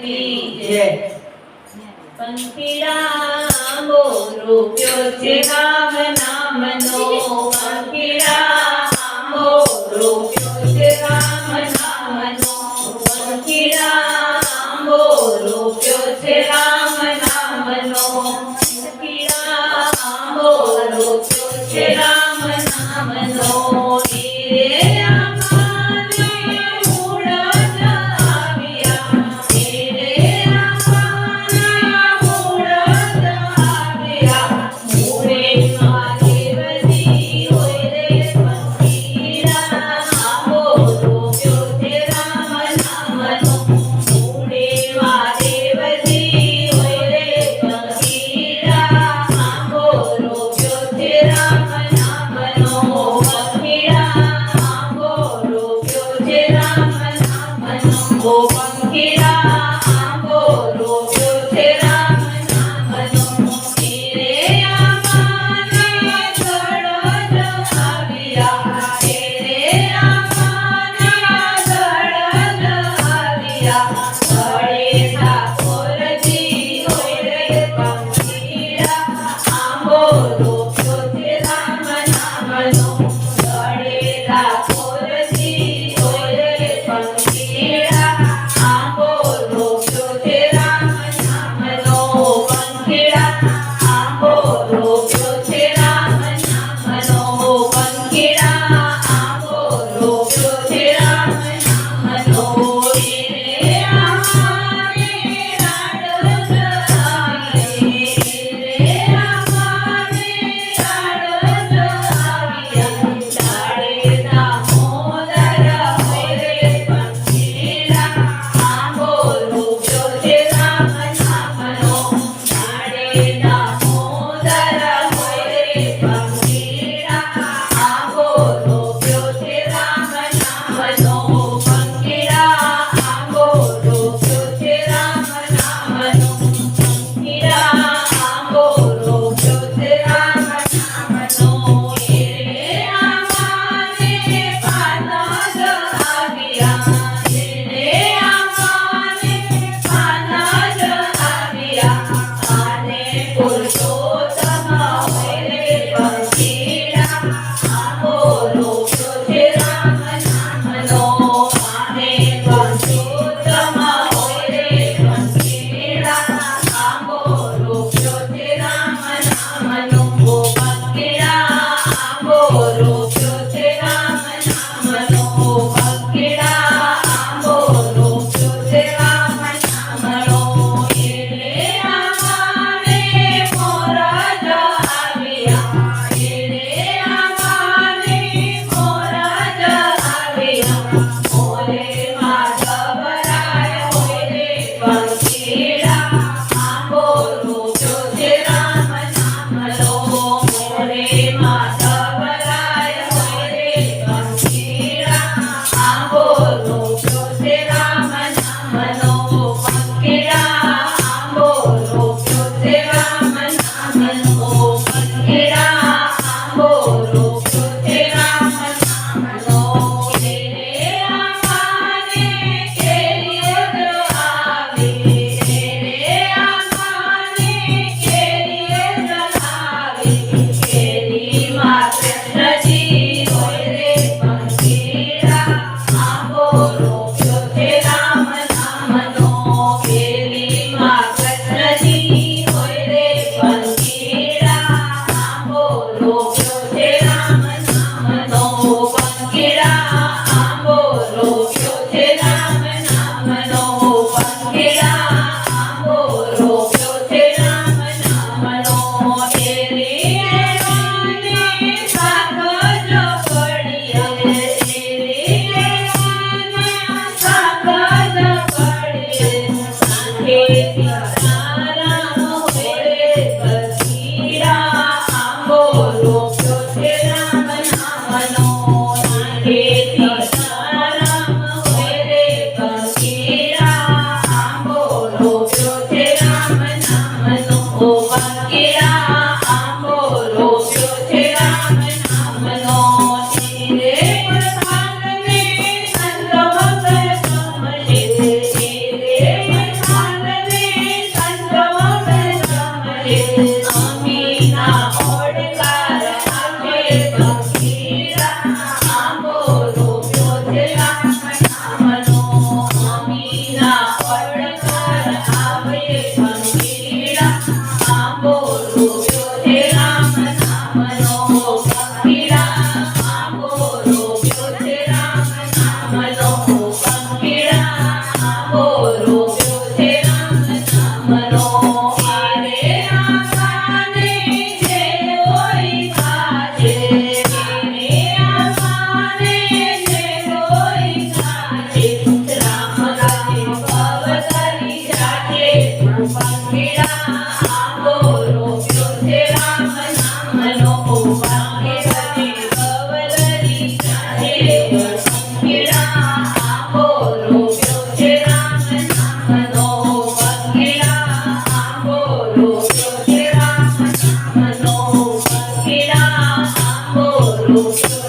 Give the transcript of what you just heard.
કી જય પંખીડા રૂપ્યો છે રામ નામનો પંખીડા રૂપ્યો છે રામ નામનો પંખીડા રૂપ્યો છે રામ નામનો પંખીડા રૂપ્યો છે રામ નામનો Thank you. પડકાર આવે પંખીડા આંબો રોપ્યો છે રામ નામનો પંખીડા આંબો રોપ્યો છે રામ નામનો પંખીડા આંબો રોપ્યો છે રામ નામનો આરે આંબાને જે કોઈ ખાજે એને આંબાને જે કોઈ ખાજે રામ રામ ભવ કરી જાજે પંખીડા આંબો રોપ્યો છે રામ નામનો પંખીડા ભવ કરી જાજે પંખીડા આંબો રોપ્યો છે રામ નામનો પંખીડા આંબો રોપ્યો છે રામ નામનો પંખીડા આંબો રોપ્યો